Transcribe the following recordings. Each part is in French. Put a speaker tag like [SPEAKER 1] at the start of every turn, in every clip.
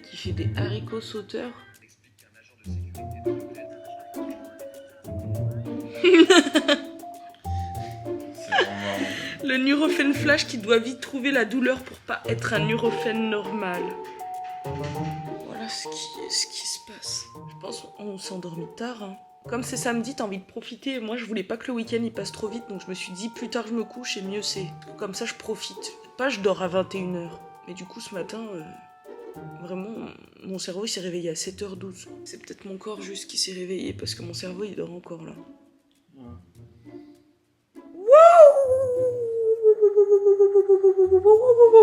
[SPEAKER 1] mec qui fait des haricots sauteurs. Le Nurofen Flash qui doit vite trouver la douleur pour pas être un Nurofen normal. Voilà ce qui se passe. Je pense qu'on s'est endormi tard. Hein. Comme c'est samedi, t'as envie de profiter. Moi, je voulais pas que le week-end il passe trop vite, donc je me suis dit plus tard je me couche et mieux c'est. Comme ça, je profite. Pas je dors à 21h. Mais du coup, ce matin, vraiment, mon cerveau il s'est réveillé à 7h12. C'est peut-être mon corps juste qui s'est réveillé parce que mon cerveau il dort encore là.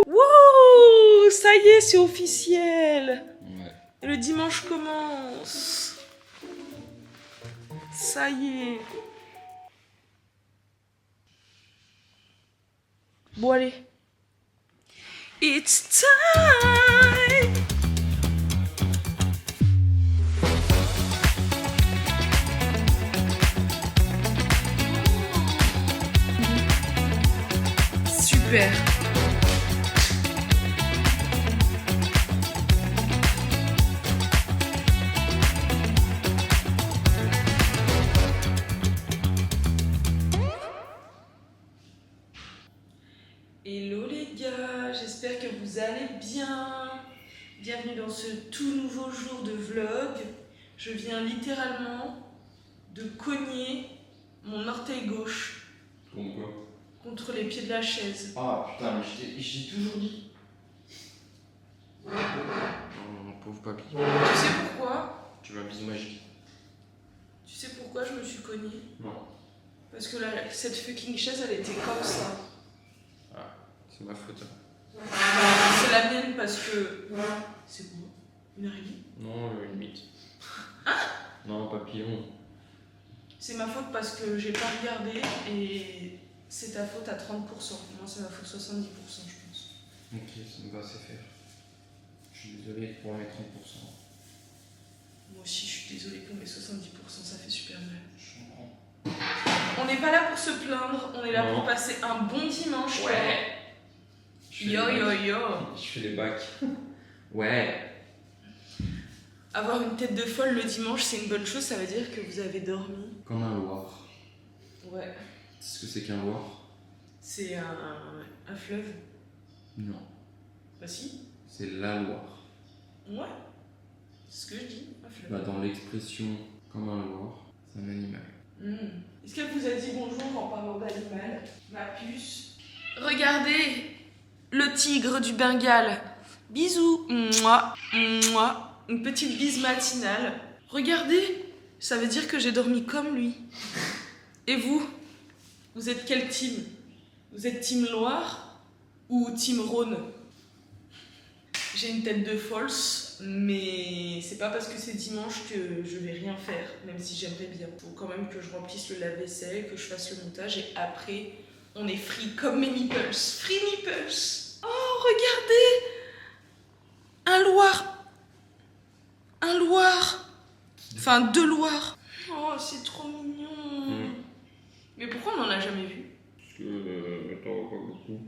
[SPEAKER 1] Wow, ça y est, c'est officiel.
[SPEAKER 2] Ouais.
[SPEAKER 1] Le dimanche commence. Ça y est. Bon allez. It's time. Super. Hello les gars, j'espère que vous allez bien. Bienvenue dans ce tout nouveau jour de vlog. Je viens littéralement de cogner mon orteil gauche
[SPEAKER 2] Pourquoi?
[SPEAKER 1] contre les pieds de la chaise.
[SPEAKER 2] Ah putain, mais j'ai toujours dit. Oh, pauvre papy.
[SPEAKER 1] Tu sais pourquoi?
[SPEAKER 2] Tu veux un bisou magique?
[SPEAKER 1] Tu sais pourquoi je me suis cognée?
[SPEAKER 2] Non.
[SPEAKER 1] Parce que cette fucking chaise, elle était comme ça.
[SPEAKER 2] Ah, c'est ma faute.
[SPEAKER 1] C'est la mienne parce que... C'est quoi? Une araignée?
[SPEAKER 2] Non, une mythe.
[SPEAKER 1] Hein?
[SPEAKER 2] Non, papillon.
[SPEAKER 1] C'est ma faute parce que j'ai pas regardé et c'est ta faute à 30%. Moi, c'est ma faute 70%, je pense.
[SPEAKER 2] Ok, ça me va, c'est faire. Je suis désolé pour les 30%.
[SPEAKER 1] Moi aussi, je suis désolée pour mes 70%, ça fait super mal.
[SPEAKER 2] Je comprends.
[SPEAKER 1] On n'est pas là pour se plaindre, on est là
[SPEAKER 2] Non.
[SPEAKER 1] pour passer un bon dimanche.
[SPEAKER 2] Ouais.
[SPEAKER 1] Yo yo yo.
[SPEAKER 2] Je fais les bacs. Ouais.
[SPEAKER 1] Avoir une tête de folle le dimanche, c'est une bonne chose, ça veut dire que vous avez dormi.
[SPEAKER 2] Comme un Loir.
[SPEAKER 1] Ouais.
[SPEAKER 2] C'est ce que c'est qu'un Loir?
[SPEAKER 1] C'est un fleuve.
[SPEAKER 2] Non.
[SPEAKER 1] Bah si.
[SPEAKER 2] C'est la Loire.
[SPEAKER 1] Ouais. C'est ce que je dis, un fleuve.
[SPEAKER 2] Bah, dans l'expression comme un Loir, c'est un animal.
[SPEAKER 1] Est-ce qu'elle vous a dit bonjour en parlant d'animal? Ma puce. Regardez le tigre du Bengale. Bisous. Mouah. Mouah. Une petite bise matinale. Regardez, ça veut dire que j'ai dormi comme lui. Et vous? Vous êtes quel team? Vous êtes team Loire ou team Rhône? J'ai une tête de false, mais c'est pas parce que c'est dimanche que je vais rien faire, même si j'aimerais bien. Faut quand même que je remplisse le lave-vaisselle, que je fasse le montage et après, on est free comme mes nipples. Free nipples! Oh, regardez! Un Loir! Un Loir! Enfin, deux Loirs! Oh, c'est trop mignon! Mais pourquoi on n'en a jamais vu?
[SPEAKER 2] Parce que t'en vois pas beaucoup.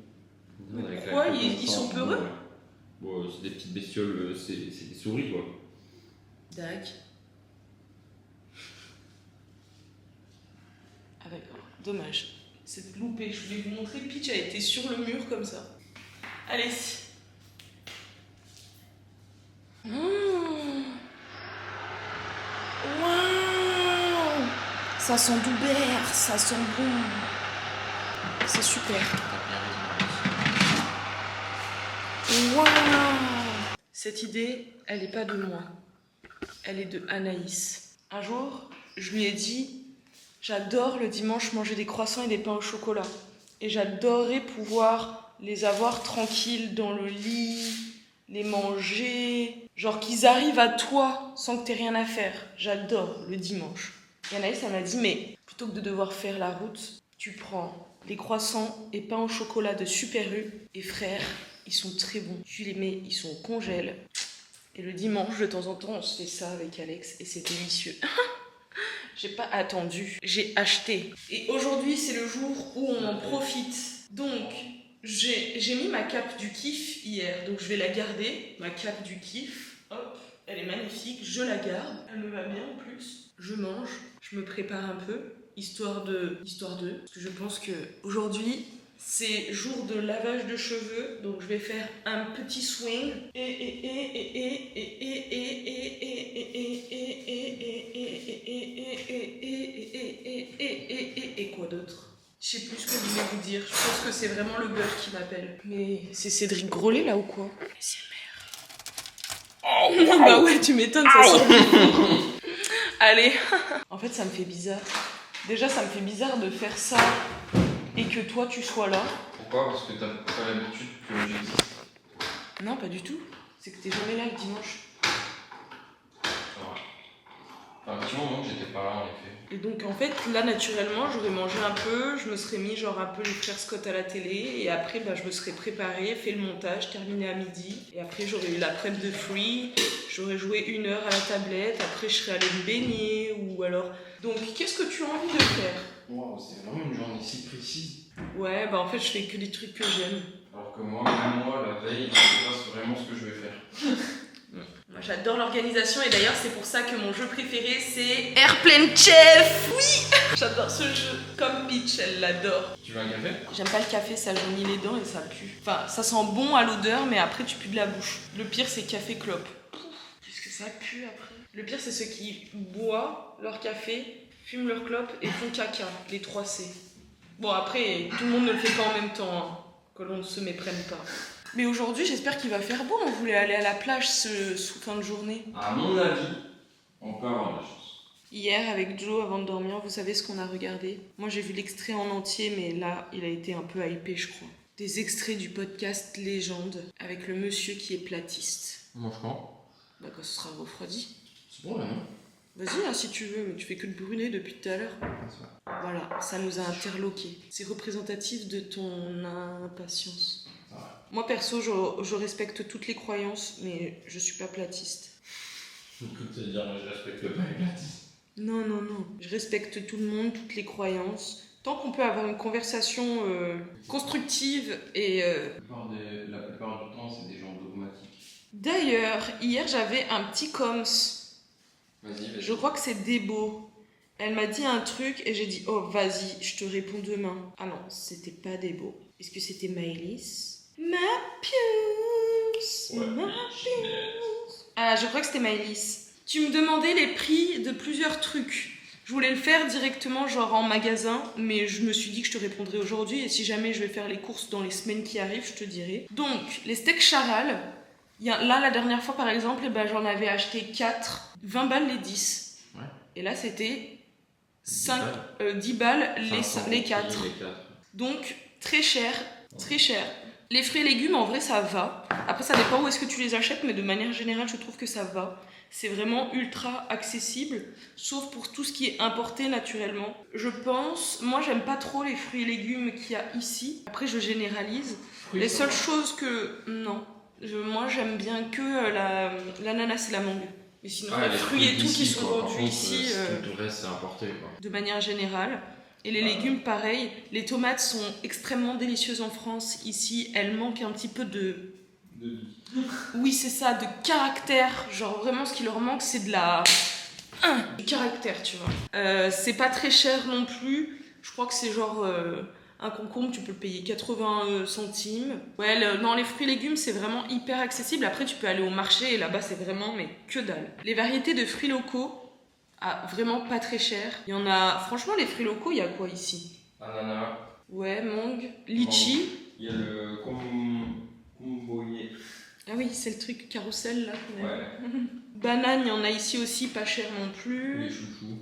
[SPEAKER 1] Mais pourquoi? Ils sont peureux?
[SPEAKER 2] Bon, c'est des petites bestioles, c'est des souris quoi.
[SPEAKER 1] Dac. Ah d'accord, dommage. C'est loupé, je voulais vous montrer, Peach a été sur le mur comme ça. Allez. Waouh! Ça sent Doubert, ça sent bon. C'est super. Waouh! Cette idée, elle n'est pas de moi. Elle est de Anaïs. Un jour, je lui ai dit, j'adore le dimanche manger des croissants et des pains au chocolat. Et j'adorerais pouvoir les avoir tranquilles dans le lit, les manger. Genre qu'ils arrivent à toi sans que t'aies rien à faire. J'adore le dimanche. Et Anaïs, elle m'a dit, mais plutôt que de devoir faire la route, tu prends les croissants et pains au chocolat de Super U. Et frère, ils sont très bons. Tu les mets, ils sont au congèle. Et le dimanche, de temps en temps, on se fait ça avec Alex et c'est délicieux. J'ai pas attendu, j'ai acheté. Et aujourd'hui, c'est le jour où on en profite. Donc, j'ai mis ma cape du kiff hier, donc je vais la garder, ma cape du kiff. Elle est magnifique, je la garde. Elle me va bien en plus. Je mange, je me prépare un peu, histoire de. Parce que je pense que aujourd'hui, c'est jour de lavage de cheveux, donc je vais faire un petit swing. Et quoi d'autre? Je sais plus ce que je voulais vous dire. Je pense que c'est vraiment le buzz qui m'appelle. Mais c'est Cédric Grolet là ou quoi? Oh, bah ouais, tu m'étonnes, ça sort du four. Allez. En fait, ça me fait bizarre. Déjà, ça me fait bizarre de faire ça et que toi, tu sois là.
[SPEAKER 2] Pourquoi? Parce que t'as pas l'habitude que j'existe.
[SPEAKER 1] Non, pas du tout. C'est que t'es jamais là le dimanche.
[SPEAKER 2] Enfin, un petit moment que j'étais pas là, en effet.
[SPEAKER 1] Et donc, en fait, là, naturellement, j'aurais mangé un peu, je me serais mis genre un peu les frères Scott à la télé, et après, bah, je me serais préparée, fait le montage, terminé à midi, et après, j'aurais eu la prep de Free, j'aurais joué 1 heure à la tablette, après, je serais allée me baigner, ou alors... Donc, qu'est-ce que tu as envie de faire?
[SPEAKER 2] Waouh, c'est vraiment une journée si précise.
[SPEAKER 1] Ouais, bah en fait, je fais que des trucs que j'aime.
[SPEAKER 2] Alors que moi, même moi, la veille, je sais pas vraiment ce que je vais faire.
[SPEAKER 1] Moi, j'adore l'organisation, et d'ailleurs, c'est pour ça que mon jeu préféré, c'est Airplane Chef. Oui. J'adore ce jeu. Comme Peach, elle l'adore.
[SPEAKER 2] Tu veux un café?
[SPEAKER 1] J'aime pas le café, ça jaunit les dents et ça pue. Enfin, ça sent bon à l'odeur, mais après, tu pues de la bouche. Le pire, c'est café clope. Qu'est-ce que ça pue après? Le pire, c'est ceux qui boivent leur café, fument leur clope et font caca. Les 3 C. Bon, après, tout le monde ne le fait pas en même temps, hein, que l'on ne se méprenne pas. Mais aujourd'hui, j'espère qu'il va faire beau. On voulait aller à la plage sous fin de journée.
[SPEAKER 2] À mon avis, on peut avoir de la chance.
[SPEAKER 1] Hier, avec Joe, avant de dormir, vous savez ce qu'on a regardé? Moi, j'ai vu l'extrait en entier, mais là, il a été un peu hypé, je crois. Des extraits du podcast Légende, avec le monsieur qui est platiste.
[SPEAKER 2] On mange quand?
[SPEAKER 1] Bah, quand ce sera refroidi.
[SPEAKER 2] C'est bon là, non?
[SPEAKER 1] Vas-y, hein, si tu veux, mais tu fais que de brûler depuis tout à l'heure. Voilà, ça nous a interloqués. C'est représentatif de ton impatience.
[SPEAKER 2] Ouais.
[SPEAKER 1] Moi, perso, je respecte toutes les croyances, mais je suis pas platiste.
[SPEAKER 2] Écoute, c'est-à-dire, je respecte pas les platistes.
[SPEAKER 1] Non, non, non. Je respecte tout le monde, toutes les croyances. Tant qu'on peut avoir une conversation constructive et...
[SPEAKER 2] La plupart du temps, c'est des gens dogmatiques.
[SPEAKER 1] D'ailleurs, hier, j'avais un petit coms.
[SPEAKER 2] Vas-y.
[SPEAKER 1] Je crois que c'est Débo. Elle m'a dit un truc et j'ai dit « Oh, vas-y, je te réponds demain. » Ah non, c'était pas Débo. Est-ce que c'était Maëlys? Ma puce,
[SPEAKER 2] Ouais,
[SPEAKER 1] ma puce. Ah, je crois que c'était Maëlys. Tu me demandais les prix de plusieurs trucs. Je voulais le faire directement, genre en magasin, mais je me suis dit que je te répondrais aujourd'hui, et si jamais je vais faire les courses dans les semaines qui arrivent, je te dirai. Donc, les steaks charal, là, la dernière fois, par exemple, eh ben, j'en avais acheté 4, 20 balles les 10.
[SPEAKER 2] Ouais.
[SPEAKER 1] Et là, c'était 10 balles les 4. Donc, très cher, très cher. Les fruits et légumes, en vrai, ça va. Après, ça dépend où est-ce que tu les achètes, mais de manière générale, je trouve que ça va. C'est vraiment ultra accessible, sauf pour tout ce qui est importé naturellement. Je pense, moi, j'aime pas trop les fruits et légumes qu'il y a ici. Après, je généralise. Les seules choses que... Non. Moi, j'aime bien que l'ananas et la mangue. Mais sinon, les fruits et tout qui sont vendus ici...
[SPEAKER 2] Tout le reste, c'est importé, quoi.
[SPEAKER 1] De manière générale. Et les légumes, pareil. Les tomates sont extrêmement délicieuses en France. Ici, elles manquent un petit peu de... Oui, c'est ça, de caractère. Genre, vraiment, ce qui leur manque, c'est de la... du caractère, tu vois. C'est pas très cher non plus. Je crois que c'est genre... un concombre, tu peux le payer 80 centimes. Ouais, non, les fruits et légumes, c'est vraiment hyper accessible. Après, tu peux aller au marché et là-bas, c'est vraiment, mais que dalle. Les variétés de fruits locaux, vraiment pas très cher. Il y en a... Franchement, les fruits locaux, il y a quoi ici?
[SPEAKER 2] Ananas.
[SPEAKER 1] Ouais, mangue, litchi.
[SPEAKER 2] Il y a le comboyer.
[SPEAKER 1] Ah oui, c'est le truc carrousel, là.
[SPEAKER 2] Ouais.
[SPEAKER 1] Banane, il y en a ici aussi, pas cher non plus.
[SPEAKER 2] Les chouchous.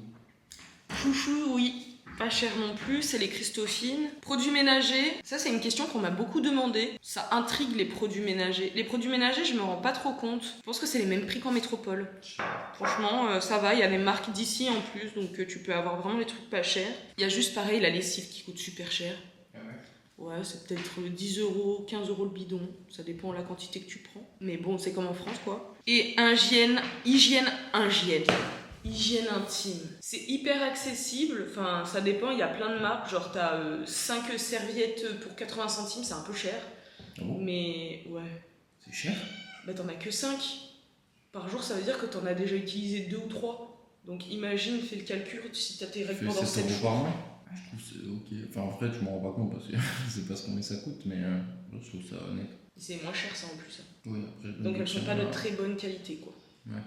[SPEAKER 1] Chouchou, oui. Pas cher non plus, c'est les Christophines. Produits ménagers, ça c'est une question qu'on m'a beaucoup demandé. Ça intrigue les produits ménagers. Les produits ménagers, je me rends pas trop compte. Je pense que c'est les mêmes prix qu'en métropole. Franchement, ça va, il y a des marques d'ici en plus, donc tu peux avoir vraiment des trucs pas chers. Il y a juste pareil la lessive qui coûte super cher. Ouais, c'est peut-être 10 €, 15 € le bidon. Ça dépend de la quantité que tu prends. Mais bon, c'est comme en France, quoi. Et hygiène intime. C'est hyper accessible. Enfin, ça dépend, il y a plein de marques. Genre, t'as 5 serviettes pour 80 centimes, c'est un peu cher.
[SPEAKER 2] Oh.
[SPEAKER 1] Mais, ouais.
[SPEAKER 2] C'est cher?
[SPEAKER 1] Bah, t'en as que 5. Par jour, ça veut dire que t'en as déjà utilisé 2 ou 3. Donc imagine, fais le calcul, si t'as tes règles pendant 7
[SPEAKER 2] 7
[SPEAKER 1] jours.
[SPEAKER 2] par mois. Je trouve que c'est ok. Enfin, en fait, je m'en rends pas compte parce que c'est pas combien ça coûte, mais je trouve ça honnête.
[SPEAKER 1] C'est moins cher ça en plus.
[SPEAKER 2] Oui, après,
[SPEAKER 1] Donc elles sont pas de très bonne qualité quoi.
[SPEAKER 2] Ouais.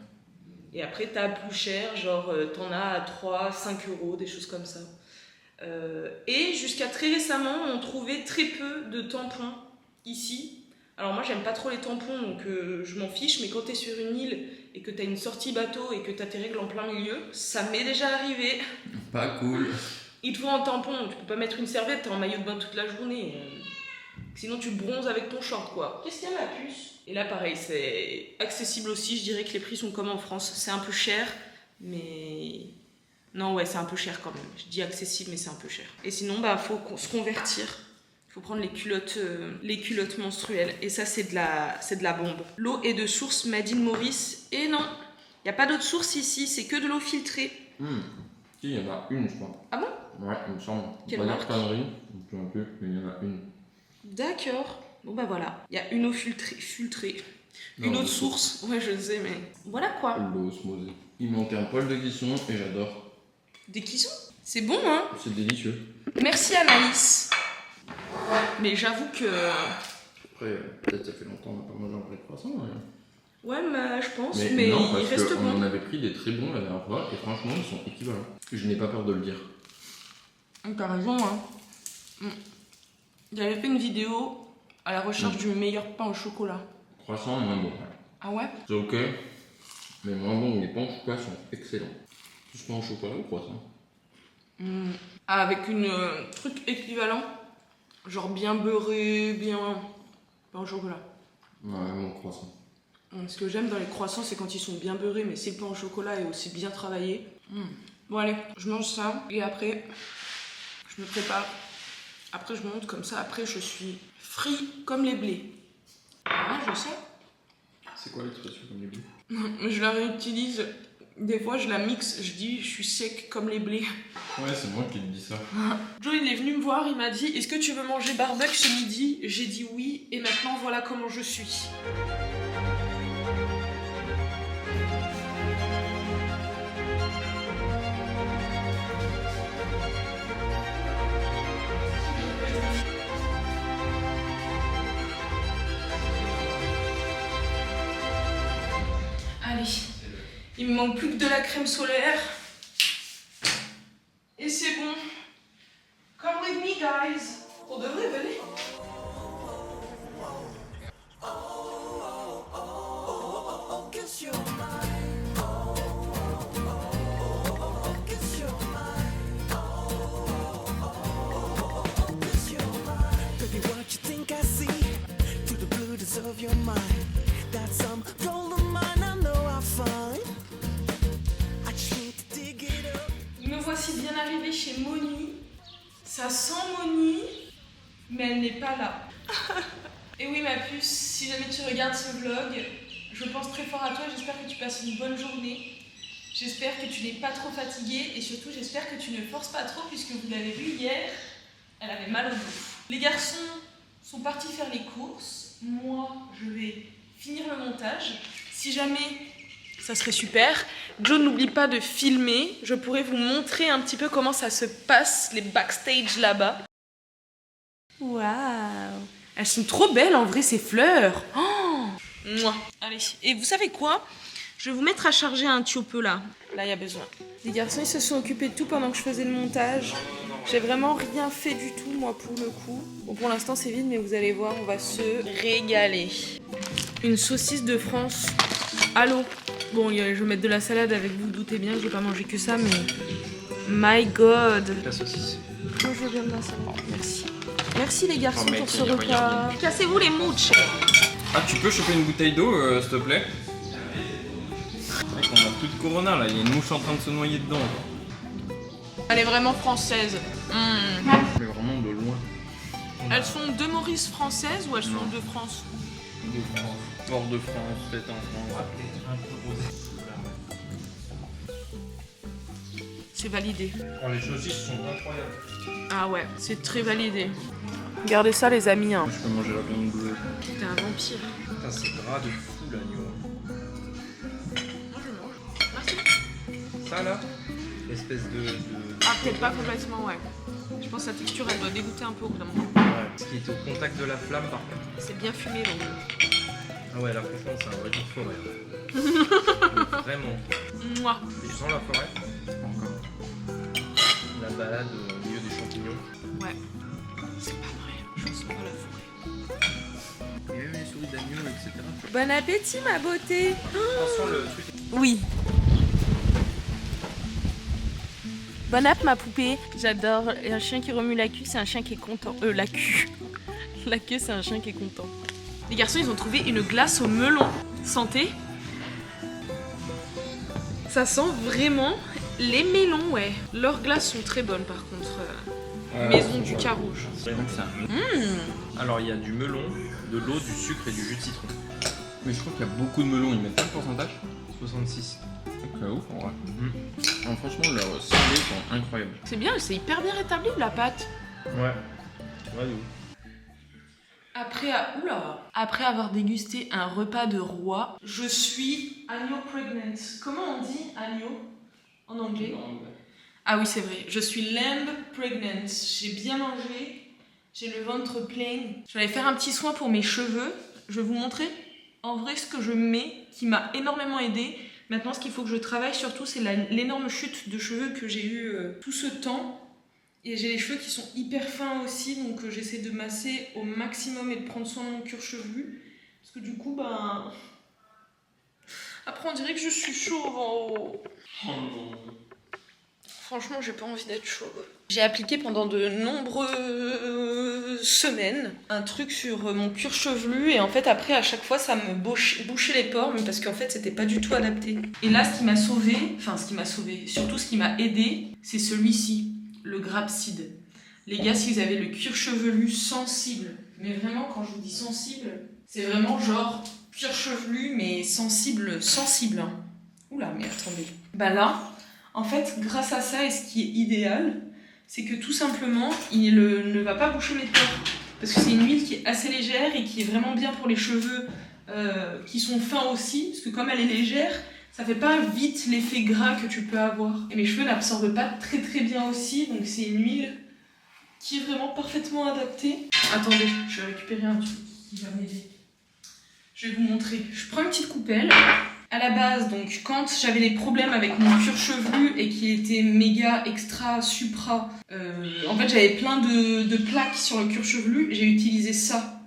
[SPEAKER 1] Et après t'as plus cher, genre t'en as à 3, 5 euros, des choses comme ça. Et jusqu'à très récemment, on trouvait très peu de tampons ici. Alors moi j'aime pas trop les tampons, donc je m'en fiche, mais quand t'es sur une île et que t'as une sortie bateau et que t'as tes règles en plein milieu, ça m'est déjà arrivé.
[SPEAKER 2] Pas cool.
[SPEAKER 1] Il te faut un tampon, tu peux pas mettre une serviette, t'es en maillot de bain toute la journée. Sinon tu bronzes avec ton short quoi. Qu'est-ce qu'il y a ma puce? Et là pareil, c'est accessible aussi, je dirais que les prix sont comme en France. C'est un peu cher, mais... Non ouais, c'est un peu cher quand même. Je dis accessible, mais c'est un peu cher. Et sinon, bah faut se convertir. Il faut prendre les culottes menstruelles. Et ça, c'est de la bombe. L'eau est de source Made in Maurice. Et non, il n'y a pas d'autre source ici, c'est que de l'eau filtrée.
[SPEAKER 2] Si, il y en a une, je crois.
[SPEAKER 1] Ah bon?
[SPEAKER 2] Ouais, il me semble.
[SPEAKER 1] Quelle marque?
[SPEAKER 2] Connerie, je ne sais plus, mais il y en a une.
[SPEAKER 1] D'accord. Bon bah voilà, il y a une eau filtrée. Une autre source. Ouais, je sais, mais voilà quoi.
[SPEAKER 2] L'eau osmosée. Il manque un poil de cuisson et j'adore.
[SPEAKER 1] Des cuissons? C'est bon, hein?
[SPEAKER 2] C'est délicieux.
[SPEAKER 1] Merci Anaïs. Mais j'avoue que...
[SPEAKER 2] Après, peut-être ça fait longtemps qu'on n'a pas mangé un vrai croissant.
[SPEAKER 1] Ouais, mais je pense, mais
[SPEAKER 2] non,
[SPEAKER 1] il
[SPEAKER 2] parce
[SPEAKER 1] reste
[SPEAKER 2] qu'on
[SPEAKER 1] bon.
[SPEAKER 2] en avait pris des très bons la dernière fois et franchement, ils sont équivalents. Je n'ai pas peur de le dire.
[SPEAKER 1] T'as raison, hein. J'avais fait une vidéo à la recherche du meilleur pain au chocolat.
[SPEAKER 2] Croissant, moins bon.
[SPEAKER 1] Ah ouais?
[SPEAKER 2] C'est ok, mais moins bon. Les pains au chocolat sont excellents. Plus pain au chocolat ou croissant?
[SPEAKER 1] Ah, avec une truc équivalent. Genre bien beurré, bien... pain au chocolat.
[SPEAKER 2] Ouais, mon croissant.
[SPEAKER 1] Ce que j'aime dans les croissants, c'est quand ils sont bien beurrés, mais si le pain au chocolat est aussi bien travaillé. Bon allez, je mange ça et après, je me prépare. Après, je monte comme ça. Après, je suis free comme les blés. Ah, je sais.
[SPEAKER 2] C'est quoi l'expression comme les blés?
[SPEAKER 1] Je la réutilise. Des fois, je la mixe. Je dis, je suis sec comme les blés.
[SPEAKER 2] Ouais, c'est moi qui te dis ça.
[SPEAKER 1] Joe, il est venu me voir. Il m'a dit, est-ce que tu veux manger barbecue ce midi? J'ai dit oui. Et maintenant, voilà comment je suis. Allez, il me manque plus que de la crème solaire. Et c'est bon. Come with me, guys. Pour de vrai, venez. Me voici bien arrivée chez Moni. Ça sent Moni, mais elle n'est pas là. Et oui ma puce, si jamais tu regardes ce vlog, je pense très fort à toi, j'espère que tu passes une bonne journée. J'espère que tu n'es pas trop fatiguée et surtout j'espère que tu ne forces pas trop puisque vous l'avez vu hier, elle avait mal au dos. Les garçons sont partis faire les courses, moi je vais finir le montage. Si jamais... ça serait super. Joe, n'oublie pas de filmer. Je pourrais vous montrer un petit peu comment ça se passe, les backstage là-bas. Waouh! Elles sont trop belles en vrai, ces fleurs. Oh, mouah. Allez, et vous savez quoi? Je vais vous mettre à charger un tiope là. Là, il y a besoin. Les garçons, ils se sont occupés de tout pendant que je faisais le montage. J'ai vraiment rien fait du tout, moi, pour le coup. Bon, pour l'instant, c'est vide, mais vous allez voir, on va se régaler. Une saucisse de France à l'eau. Bon, je vais mettre de la salade avec vous, doutez bien que je vais pas manger que ça, mais... My God!
[SPEAKER 2] La saucisse.
[SPEAKER 1] Moi, je veux bien de la salade, merci. Merci les garçons
[SPEAKER 2] Oh, mec,
[SPEAKER 1] pour ce
[SPEAKER 2] il y a
[SPEAKER 1] repas.
[SPEAKER 2] rien.
[SPEAKER 1] Cassez-vous les mouches!
[SPEAKER 2] Ah, tu peux choper une bouteille d'eau, s'il te plaît? Mec, on a plus de Corona là, il y a une mouche en train de se noyer dedans.
[SPEAKER 1] Elle est vraiment française.
[SPEAKER 2] Mais vraiment de loin.
[SPEAKER 1] Elles sont de Maurice françaises ou elles sont de France?
[SPEAKER 2] De France. Hors de France, peut-être en France.
[SPEAKER 1] C'est validé.
[SPEAKER 2] Oh, les saucisses sont incroyables.
[SPEAKER 1] Ah ouais, c'est très validé. Regardez ça les amis. Hein.
[SPEAKER 2] Je peux manger la viande bleue.
[SPEAKER 1] T'es un vampire.
[SPEAKER 2] Putain, c'est gras de fou l'agneau. ça là. Espèce de...
[SPEAKER 1] Ah, peut-être pas complètement, ouais. Je pense que sa texture, elle doit dégoûter un peu au bout d'un moment.
[SPEAKER 2] Ouais, ce qui est au contact de la flamme par contre.
[SPEAKER 1] C'est bien fumé, donc.
[SPEAKER 2] Ah ouais, là franchement, c'est un vrai goût de forêt. Vraiment.
[SPEAKER 1] Mouah.
[SPEAKER 2] Et je sens la forêt. Encore. La balade au milieu des champignons.
[SPEAKER 1] Ouais. C'est pas vrai, je sens pas la forêt.
[SPEAKER 2] Il y a même les souris d'agneau, etc.
[SPEAKER 1] Bon appétit, ma beauté.
[SPEAKER 2] Attention, le truc.
[SPEAKER 1] Oui. Bon app, ma poupée. J'adore. Un chien qui remue la queue, c'est un chien qui est content. La queue. La queue, c'est un chien qui est content. Les garçons, ils ont trouvé une glace au melon. Santé. Ça sent vraiment les melons, ouais. Leurs glaces sont très bonnes, par contre. Maison du Carouge.
[SPEAKER 2] Donc ça. Alors il y a du melon, de l'eau, du sucre et du jus de citron. Mais je trouve qu'il y a beaucoup de melons. Ils mettent pas le pourcentage 66. C'est ouf en vrai. Alors, franchement, leurs salés sont incroyables.
[SPEAKER 1] C'est bien, c'est hyper bien rétabli, la pâte.
[SPEAKER 2] Ouais. Ouais, de ouf.
[SPEAKER 1] Après avoir dégusté un repas de roi, je suis agneau pregnant. Comment on dit agneau en anglais? Ah oui, c'est vrai. Je suis lamb pregnant. J'ai bien mangé. J'ai le ventre plein. Je vais aller faire un petit soin pour mes cheveux. Je vais vous montrer en vrai ce que je mets qui m'a énormément aidé. Maintenant, ce qu'il faut que je travaille surtout, c'est l'énorme chute de cheveux que j'ai eu tout ce temps. Et j'ai les cheveux qui sont hyper fins aussi, donc j'essaie de masser au maximum et de prendre soin de mon cuir chevelu. Parce que du coup, ben... Après, on dirait que je suis chauve en haut. Franchement, j'ai pas envie d'être chauve. J'ai appliqué pendant de nombreuses semaines un truc sur mon cuir chevelu et en fait après à chaque fois ça me bouchait les pores mais parce qu'en fait c'était pas du tout adapté. Et là ce qui m'a sauvé, surtout ce qui m'a aidé, c'est celui-ci, le Grapside. Les gars, si vous avez le cuir chevelu sensible, mais vraiment quand je vous dis sensible, c'est vraiment genre cuir chevelu mais sensible hein. Oula mais attendez. Bah là, en fait grâce à ça et ce qui est idéal, c'est que tout simplement, il ne va pas boucher mes pores. Parce que c'est une huile qui est assez légère et qui est vraiment bien pour les cheveux qui sont fins aussi. Parce que comme elle est légère, ça fait pas vite l'effet gras que tu peux avoir. Et mes cheveux n'absorbent pas très très bien aussi. Donc c'est une huile qui est vraiment parfaitement adaptée. Attendez, je vais récupérer un truc qui va m'aider. Je vais vous montrer. Je prends une petite coupelle. À la base, donc, quand j'avais des problèmes avec mon cuir chevelu et qui était méga, extra, supra, en fait, j'avais plein de plaques sur le cuir chevelu, j'ai utilisé ça.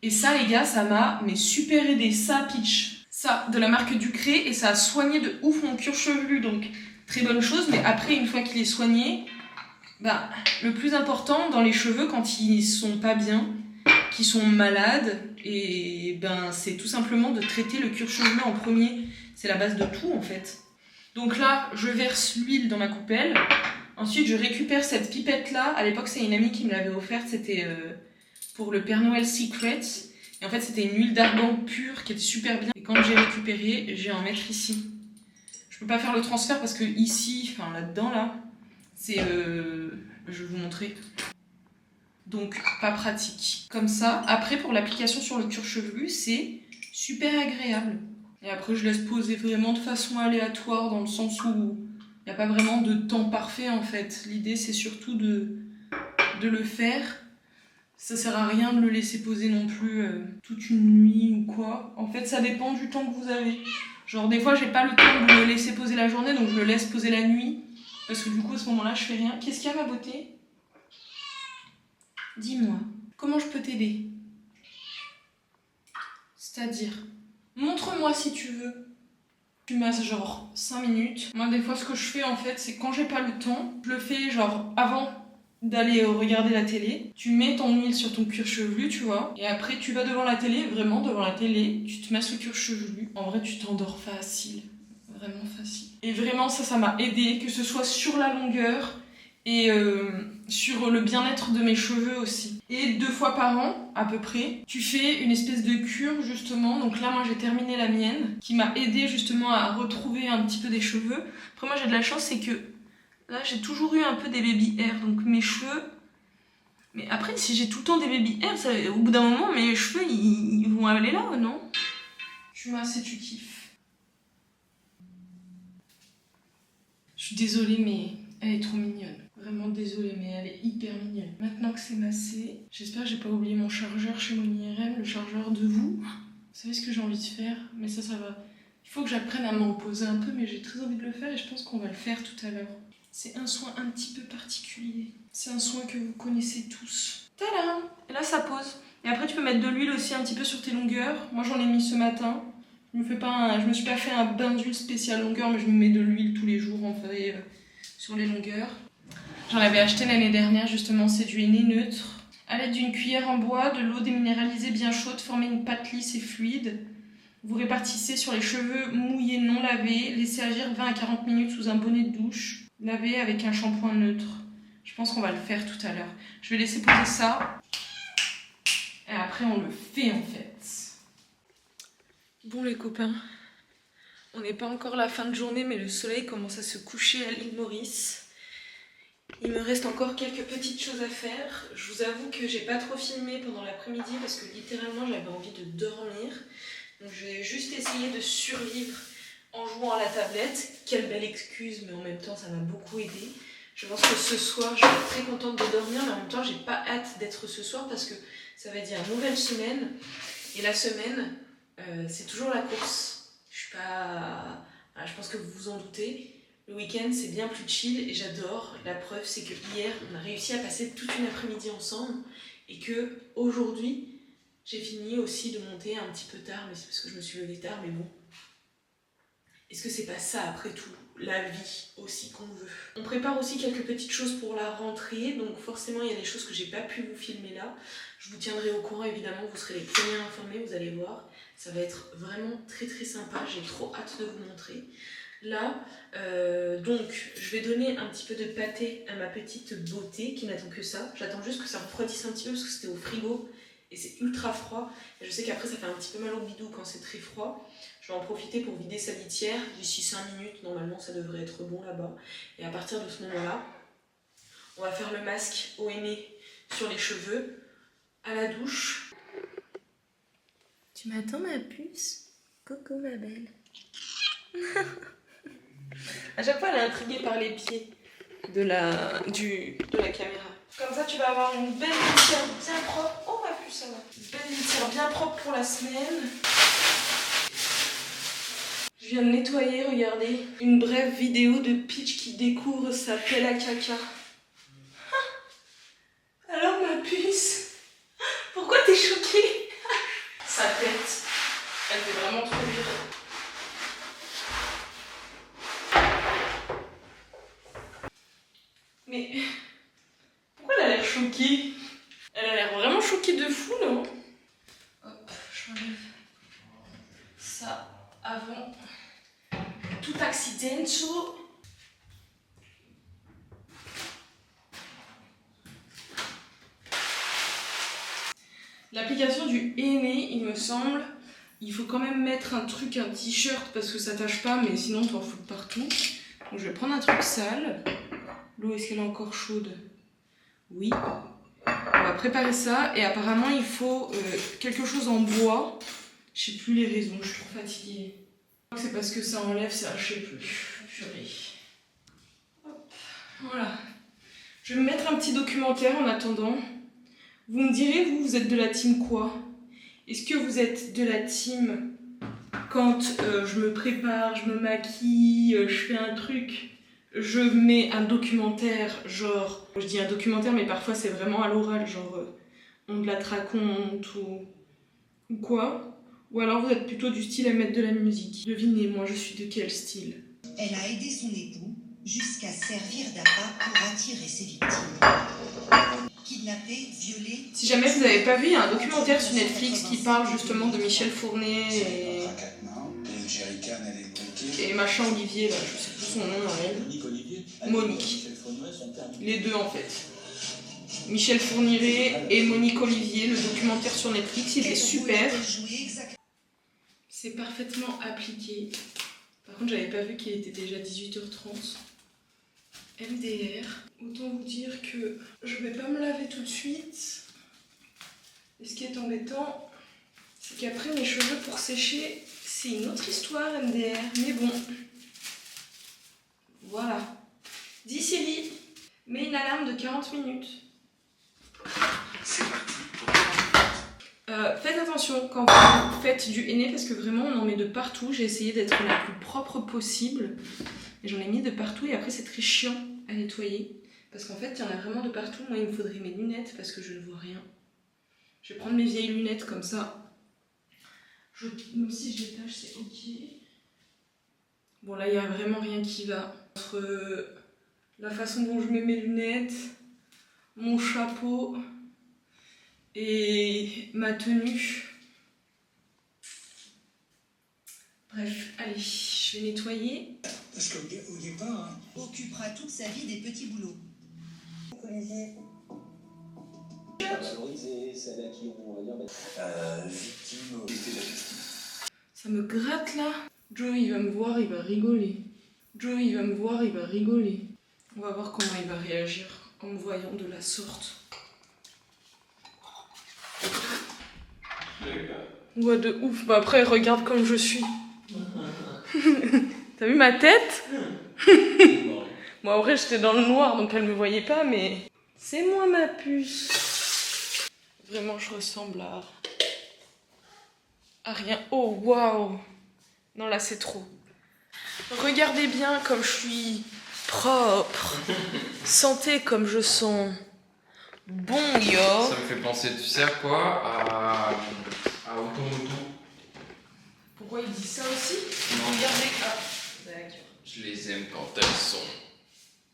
[SPEAKER 1] Et ça, les gars, ça m'a super aidé. Ça, Peach. Ça, de la marque Ducré, et ça a soigné de ouf mon cuir chevelu. Donc, très bonne chose. Mais après, une fois qu'il est soigné, bah, le plus important dans les cheveux, quand ils sont pas bien, qui sont malades, et ben c'est tout simplement de traiter le cuir chevelu en premier. C'est la base de tout en fait. Donc là, je verse l'huile dans ma coupelle. Ensuite, je récupère cette pipette là. À l'époque, c'est une amie qui me l'avait offerte. C'était pour le Père Noël Secret. Et en fait, c'était une huile d'argan pure qui était super bien. Et quand j'ai récupéré, je vais en mettre ici. Je peux pas faire le transfert parce que ici, enfin là-dedans là, c'est... je vais vous montrer. Donc, pas pratique. Comme ça, après, pour l'application sur le cuir chevelu, c'est super agréable. Et après, je laisse poser vraiment de façon aléatoire, dans le sens où il n'y a pas vraiment de temps parfait, en fait. L'idée, c'est surtout de le faire. Ça sert à rien de le laisser poser non plus toute une nuit ou quoi. En fait, ça dépend du temps que vous avez. Genre, des fois, j'ai pas le temps de le laisser poser la journée, donc je le laisse poser la nuit. Parce que du coup, à ce moment-là, je fais rien. Qu'est-ce qu'il y a, ma beauté ? Dis-moi, comment je peux t'aider? C'est-à-dire, montre-moi si tu veux. Tu masses genre 5 minutes. Moi, des fois, ce que je fais en fait, c'est quand j'ai pas le temps, je le fais genre avant d'aller regarder la télé. Tu mets ton huile sur ton cuir chevelu, tu vois. Et après, tu vas devant la télé, vraiment devant la télé. Tu te masses le cuir chevelu. En vrai, tu t'endors facile. Vraiment facile. Et vraiment, ça m'a aidé, que ce soit sur la longueur et sur le bien-être de mes cheveux aussi. Et 2 fois par an, à peu près, tu fais une espèce de cure justement. Donc là, moi j'ai terminé la mienne, qui m'a aidé justement à retrouver un petit peu des cheveux. Après moi j'ai de la chance, c'est que là j'ai toujours eu un peu des baby hair, donc mes cheveux... Mais après, si j'ai tout le temps des baby hair, ça, au bout d'un moment, mes cheveux ils vont aller là, non? Tu masses et tu kiffes. Je suis désolée, mais elle est trop mignonne. Vraiment désolée, mais elle est hyper mignonne. Maintenant que c'est massé, j'espère que j'ai pas oublié mon chargeur chez mon IRM, le chargeur de vous. Vous savez ce que j'ai envie de faire, mais ça va. Il faut que j'apprenne à me reposer un peu, mais j'ai très envie de le faire et je pense qu'on va le faire tout à l'heure. C'est un soin un petit peu particulier. C'est un soin que vous connaissez tous. Tadam! Et là, ça pose. Et après, tu peux mettre de l'huile aussi un petit peu sur tes longueurs. Moi, j'en ai mis ce matin. Je me suis pas fait un bain d'huile spécial longueur, mais je me mets de l'huile tous les jours en vrai sur les longueurs. J'en avais acheté l'année dernière, justement, c'est du henné neutre. À l'aide d'une cuillère en bois, de l'eau déminéralisée bien chaude, formez une pâte lisse et fluide. Vous répartissez sur les cheveux mouillés non lavés, laissez agir 20 à 40 minutes sous un bonnet de douche, lavez avec un shampoing neutre. Je pense qu'on va le faire tout à l'heure. Je vais laisser poser ça. Et après, on le fait en fait. Bon les copains, on n'est pas encore la fin de journée, mais le soleil commence à se coucher à l'île Maurice. Il me reste encore quelques petites choses à faire. Je vous avoue que j'ai pas trop filmé pendant l'après-midi parce que littéralement j'avais envie de dormir. Donc je vais juste essayer de survivre en jouant à la tablette. Quelle belle excuse, mais en même temps ça m'a beaucoup aidé. Je pense que ce soir je vais être très contente de dormir, mais en même temps j'ai pas hâte d'être ce soir parce que ça va dire nouvelle semaine. Et la semaine, c'est toujours la course. Je pense que vous vous en doutez. Le week-end c'est bien plus chill et j'adore. La preuve c'est que hier on a réussi à passer toute une après-midi ensemble et que aujourd'hui j'ai fini aussi de monter un petit peu tard, mais c'est parce que je me suis levée tard, mais bon. Est-ce que c'est pas ça après tout, la vie aussi qu'on veut? On prépare aussi quelques petites choses pour la rentrée, donc forcément il y a des choses que j'ai pas pu vous filmer là. Je vous tiendrai au courant évidemment, vous serez les premiers informés, vous allez voir. Ça va être vraiment très très sympa, j'ai trop hâte de vous montrer. Là, donc, je vais donner un petit peu de pâté à ma petite beauté qui n'attend que ça. J'attends juste que ça refroidisse un petit peu parce que c'était au frigo et c'est ultra froid. Et je sais qu'après ça fait un petit peu mal au bidou quand c'est très froid. Je vais en profiter pour vider sa litière. D'ici 5 minutes, normalement ça devrait être bon là-bas. Et à partir de ce moment-là, on va faire le masque au henné sur les cheveux, à la douche. Tu m'attends ma puce? Coucou ma belle. À chaque fois, elle est intriguée par les pieds de la caméra. Comme ça, tu vas avoir une belle litière bien propre. Oh, ma puce, ça va. Une belle litière bien propre pour la semaine. Je viens de nettoyer, regardez. Une brève vidéo de Peach qui découvre sa pelle à caca. Alors, ma puce, pourquoi t'es choquée? Sa tête, elle fait vraiment trop rire. Mais pourquoi elle a l'air choquée? Elle a l'air vraiment choquée de fou, non? Hop, j'enlève ça avant tout accident. L'application du henné, il me semble, il faut quand même mettre un truc, un t-shirt parce que ça tâche pas, mais sinon tu en fous partout. Donc je vais prendre un truc sale. L'eau, est-ce qu'elle est encore chaude? Oui. On va préparer ça et apparemment il faut quelque chose en bois. Je sais plus les raisons, je suis trop fatiguée. C'est parce que ça enlève ça, je sais plus. Purée. Hop, voilà. Je vais me mettre un petit documentaire en attendant. Vous me direz, vous êtes de la team quoi? Est-ce que vous êtes de la team quand je me prépare, je me maquille, je fais un truc, je mets un documentaire, genre, je dis un documentaire mais parfois c'est vraiment à l'oral, genre on de la raconte ou quoi? Ou alors vous êtes plutôt du style à mettre de la musique? Devinez, moi je suis de quel style?
[SPEAKER 3] Elle a aidé son époux jusqu'à servir d'appât pour attirer ses victimes. Kidnappé, violé...
[SPEAKER 1] Si jamais vous n'avez pas vu, il y a un documentaire sur Netflix qui parle justement de Michel Fournier et machin Olivier, là, je sais plus son nom à elle. Monique. Les deux en fait. Michel Fournier et Monique Olivier, le documentaire sur Netflix, il est super. C'est parfaitement appliqué. Par contre, j'avais pas vu qu'il était déjà 18h30. MDR. Autant vous dire que je vais pas me laver tout de suite. Et ce qui est embêtant, c'est qu'après mes cheveux pour sécher, c'est une autre histoire MDR. Mais bon, Voilà. Dis Siri, mets une alarme de 40 minutes.
[SPEAKER 4] C'est parti.
[SPEAKER 1] Faites attention quand vous faites du henné parce que vraiment on en met de partout. J'ai essayé d'être la plus propre possible. Et j'en ai mis de partout et après c'est très chiant à nettoyer. Parce qu'en fait il y en a vraiment de partout. Moi il me faudrait mes lunettes parce que je ne vois rien. Je vais prendre mes vieilles lunettes comme ça. Même si je les tâche c'est ok. Bon là il n'y a vraiment rien qui va. Entre la façon dont je mets mes lunettes, mon chapeau et ma tenue. Bref, allez, je vais nettoyer.
[SPEAKER 4] Parce qu'au départ,
[SPEAKER 3] Occupera toute sa vie des petits boulots.
[SPEAKER 5] Valoriser celles à qui on va dire
[SPEAKER 4] victime était la victime.
[SPEAKER 1] Ça me gratte là. Joe il va me voir, il va rigoler. Joe il va me voir, il va rigoler. On va voir comment il va réagir en me voyant de la sorte. Ouais de ouf, bah après regarde comme je suis. T'as vu ma tête? Bon en vrai j'étais dans le noir donc elle me voyait pas mais... C'est moi ma puce. Vraiment je ressemble à rien. Oh waouh. Non là c'est trop. Regardez bien comme je suis propre. Sentez comme je sens bon yo.
[SPEAKER 2] Ça me fait penser, tu sais à quoi? À Automoto.
[SPEAKER 1] Pourquoi il dit ça aussi?
[SPEAKER 2] Non.
[SPEAKER 1] Regardez. Ah, d'accord.
[SPEAKER 2] Je les aime quand elles sont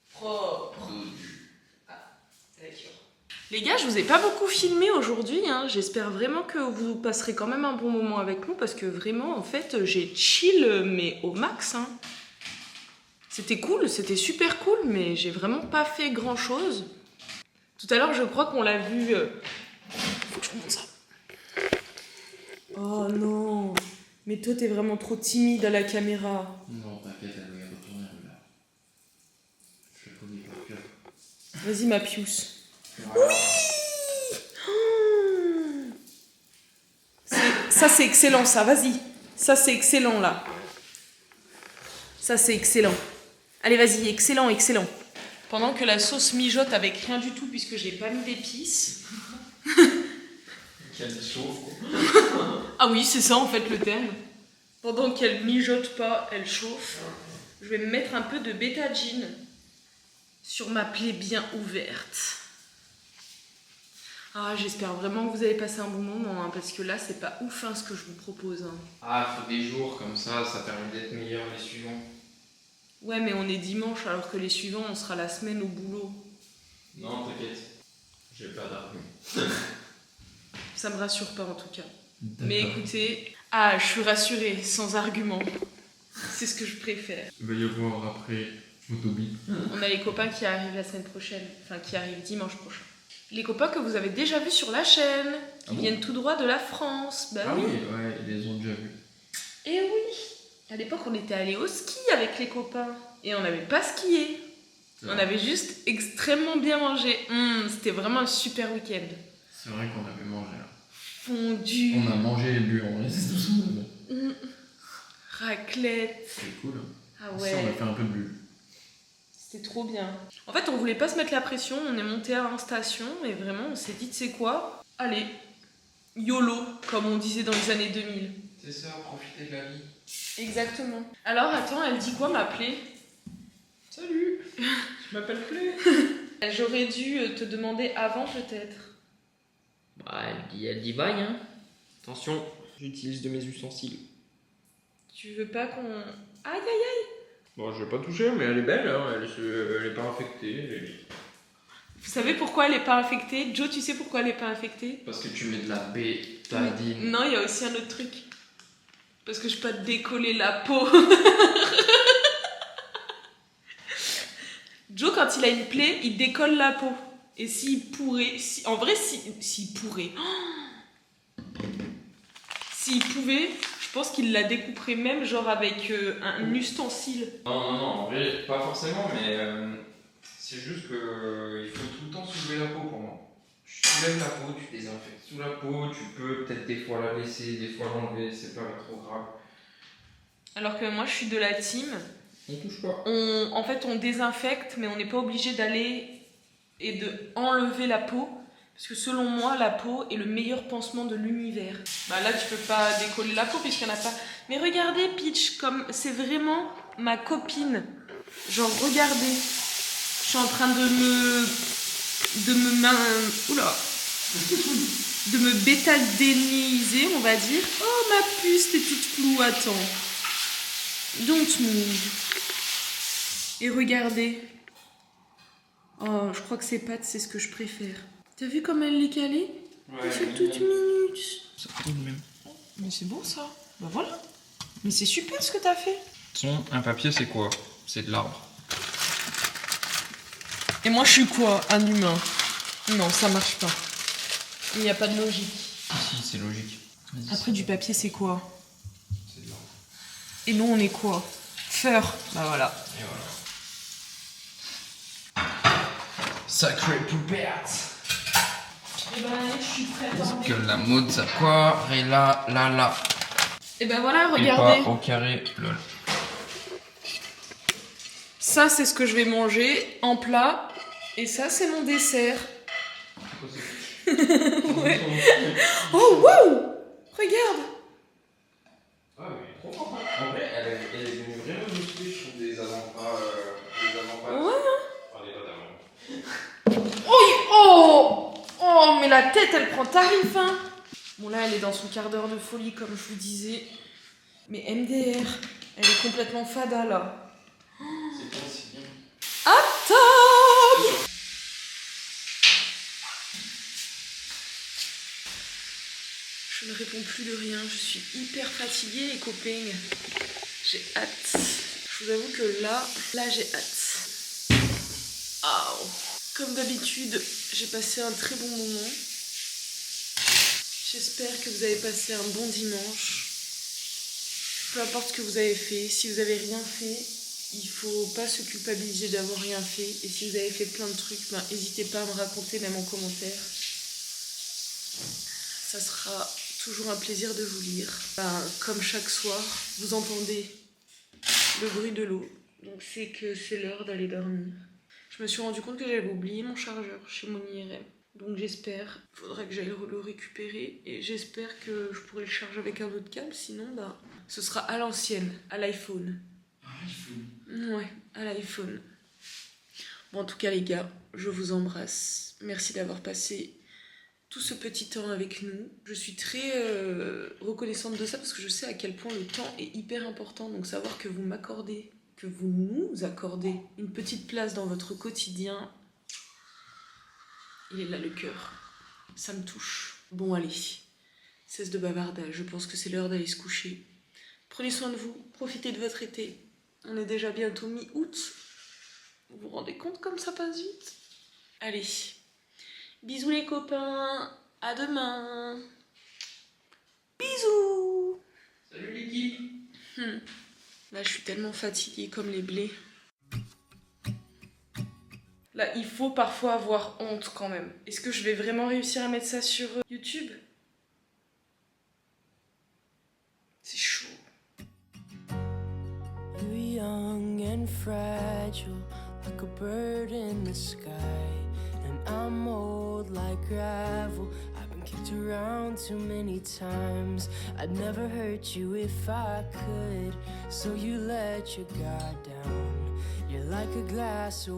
[SPEAKER 1] Propre.
[SPEAKER 2] dodues.
[SPEAKER 1] D'accord. Les gars, je vous ai pas beaucoup filmé aujourd'hui, hein. J'espère vraiment que vous passerez quand même un bon moment avec nous parce que vraiment, en fait, j'ai chill, mais au max. Hein. C'était cool, c'était super cool, mais j'ai vraiment pas fait grand chose. Tout à l'heure, je crois qu'on l'a vu. Faut que je vous montre ça. Oh non, mais toi, t'es vraiment trop timide à la caméra.
[SPEAKER 2] Non, t'inquiète, elle va y retourner là. Je connais par cœur.
[SPEAKER 1] Vas-y, ma piouce. Ça c'est excellent ça, vas-y. Ça c'est excellent là. Ça c'est excellent. Allez vas-y, excellent, excellent. Pendant que la sauce mijote avec rien du tout puisque j'ai pas mis d'épices.
[SPEAKER 2] Qu'elle chauffe.
[SPEAKER 1] Ah oui, c'est ça en fait le terme. Pendant qu'elle mijote pas, elle chauffe. Je vais me mettre un peu de bétadine sur ma plaie bien ouverte. Ah, j'espère vraiment que vous allez passer un bon moment, hein, parce que là, c'est pas ouf hein, ce que je vous propose. Hein.
[SPEAKER 2] Ah, faut des jours comme ça permet d'être meilleur les suivants.
[SPEAKER 1] Ouais, mais on est dimanche, alors que les suivants, on sera la semaine au boulot.
[SPEAKER 2] Non, t'inquiète. J'ai pas d'argument.
[SPEAKER 1] Ça me rassure pas, en tout cas. Mais écoutez... Ah, je suis rassurée, sans argument. C'est ce que je préfère.
[SPEAKER 2] Il va y avoir après Photobip.
[SPEAKER 1] On a les copains qui arrivent la semaine prochaine. Enfin, qui arrivent dimanche prochain. Les copains que vous avez déjà vus sur la chaîne, qui viennent tout droit de la France. Bah
[SPEAKER 2] Ah
[SPEAKER 1] oui.
[SPEAKER 2] oui, ouais, ils les ont déjà vus.
[SPEAKER 1] Et oui. À l'époque, on était allés au ski avec les copains. Et on n'avait pas skié. On avait juste extrêmement bien mangé. C'était vraiment un super week-end.
[SPEAKER 2] C'est vrai qu'on avait mangé là.
[SPEAKER 1] Fondu.
[SPEAKER 2] On a mangé et bu, on reste tous.
[SPEAKER 1] Raclette.
[SPEAKER 2] C'est cool.
[SPEAKER 1] Ah
[SPEAKER 2] Ça,
[SPEAKER 1] ouais.
[SPEAKER 2] on a fait un peu de bulles.
[SPEAKER 1] C'était trop bien. En fait, on voulait pas se mettre la pression. On est monté à la station et vraiment, on s'est dit, tu sais quoi? Allez, YOLO, comme on disait dans les années 2000.
[SPEAKER 2] C'est ça, profiter de la vie.
[SPEAKER 1] Exactement. Alors, attends, elle dit quoi, ma plaie? Salut. Je m'appelle Plaie. J'aurais dû te demander avant, peut-être.
[SPEAKER 6] Bah, elle dit bye, hein. Attention, j'utilise de mes ustensiles.
[SPEAKER 1] Tu veux pas qu'on... Aïe, aïe, aïe.
[SPEAKER 2] Bon, je vais pas toucher, mais elle est belle, hein. Elle est pas infectée.
[SPEAKER 1] Vous savez pourquoi elle est pas infectée? Joe, tu sais pourquoi elle est pas infectée?
[SPEAKER 2] Parce que tu mets de la bétadine.
[SPEAKER 1] Non, il y a aussi un autre truc. Parce que je peux pas te décoller la peau. Joe, quand il a une plaie, il décolle la peau. Et s'il pourrait... En vrai, s'il pourrait... S'il pouvait, je pense qu'il la découperait même genre avec un ustensile.
[SPEAKER 2] Non, en vrai, pas forcément, mais c'est juste que il faut tout le temps soulever la peau pour moi. Tu soulèves la peau, tu désinfectes sous la peau, tu peux peut-être des fois la laisser, des fois l'enlever, c'est pas trop grave.
[SPEAKER 1] Alors que moi, je suis de la team.
[SPEAKER 2] On touche pas.
[SPEAKER 1] En fait, on désinfecte, mais on n'est pas obligé d'aller et de enlever la peau. Parce que selon moi, la peau est le meilleur pansement de l'univers. Bah là, tu peux pas décoller la peau puisqu'il n'y en a pas. Mais regardez, Peach, comme c'est vraiment ma copine. Genre, regardez. Je suis en train de me bétaldéniser, on va dire. Oh, ma puce, t'es toute floue, attends. Don't move. Et regardez. Oh, je crois que ses pattes, c'est ce que je préfère. T'as vu comme elle l'est calée? Elle fait toute minute.
[SPEAKER 2] Ça coule même.
[SPEAKER 1] Mais c'est bon ça. Bah voilà. Mais c'est super ce que t'as fait.
[SPEAKER 2] Un papier, c'est quoi? C'est de l'arbre.
[SPEAKER 1] Et moi je suis quoi? Un humain? Non, ça marche pas. Il n'y a pas de logique.
[SPEAKER 2] Si, c'est logique.
[SPEAKER 1] Après du papier c'est quoi?
[SPEAKER 2] C'est de l'arbre.
[SPEAKER 1] Et nous on est quoi? Feur. Bah voilà.
[SPEAKER 2] Et voilà. Sacré poupette.
[SPEAKER 1] Et ben allez, je suis prête.
[SPEAKER 2] Parce que la mozzaquara est là.
[SPEAKER 1] Et ben voilà,
[SPEAKER 2] Et
[SPEAKER 1] regardez.
[SPEAKER 2] pas au carré, lol.
[SPEAKER 1] Ça c'est ce que je vais manger en plat. Et ça c'est mon dessert. Ouais. Oh wow! Regarde!
[SPEAKER 2] Ah mais trop fort. En vrai, elle est devenue vraiment musclée, je trouve, des avant-pas.
[SPEAKER 1] Ouais.
[SPEAKER 2] Enfin, les pas d'avant.
[SPEAKER 1] Oh! Oh, mais la tête, elle prend tarif, hein! Bon, là, elle est dans son quart d'heure de folie, comme je vous disais. Mais MDR, elle est complètement fada, là.
[SPEAKER 2] C'est bien, c'est bien.
[SPEAKER 1] À table! Je ne réponds plus de rien, je suis hyper fatiguée, les copains. J'ai hâte. Je vous avoue que là j'ai hâte. Oh. Comme d'habitude, j'ai passé un très bon moment. J'espère que vous avez passé un bon dimanche. Peu importe ce que vous avez fait, si vous n'avez rien fait, il faut pas se culpabiliser d'avoir rien fait. Et si vous avez fait plein de trucs, n'hésitez pas à me raconter, même en commentaire. Ça sera toujours un plaisir de vous lire. Comme chaque soir, vous entendez le bruit de l'eau. Donc c'est que c'est l'heure d'aller dormir. Je me suis rendu compte que j'avais oublié mon chargeur chez mon IRM. Donc j'espère, il faudra que j'aille le récupérer. Et j'espère que je pourrai le charger avec un autre câble. Sinon, ce sera à l'ancienne, à l'iPhone. Ouais, à l'iPhone. Bon, en tout cas les gars, je vous embrasse. Merci d'avoir passé tout ce petit temps avec nous. Je suis très reconnaissante de ça parce que je sais à quel point le temps est hyper important. Donc savoir que vous m'accordez, que vous nous accordez une petite place dans votre quotidien, il est là le cœur. Ça me touche. Bon allez, cesse de bavardage, je pense que c'est l'heure d'aller se coucher. Prenez soin de vous, profitez de votre été. On est déjà bientôt mi-août. Vous vous rendez compte comme ça passe vite? Allez. Bisous les copains, à demain. Bisous.
[SPEAKER 2] Salut l'équipe.
[SPEAKER 1] Là je suis tellement fatiguée comme les blés. Là il faut parfois avoir honte quand même. Est-ce que je vais vraiment réussir à mettre ça sur YouTube? C'est chaud.
[SPEAKER 7] You're young and fragile, like a bird in the sky. And I'm old like gravel, I've been kicked around too many times. I'd never hurt you if I could, so you let your guard down. You're like a glass of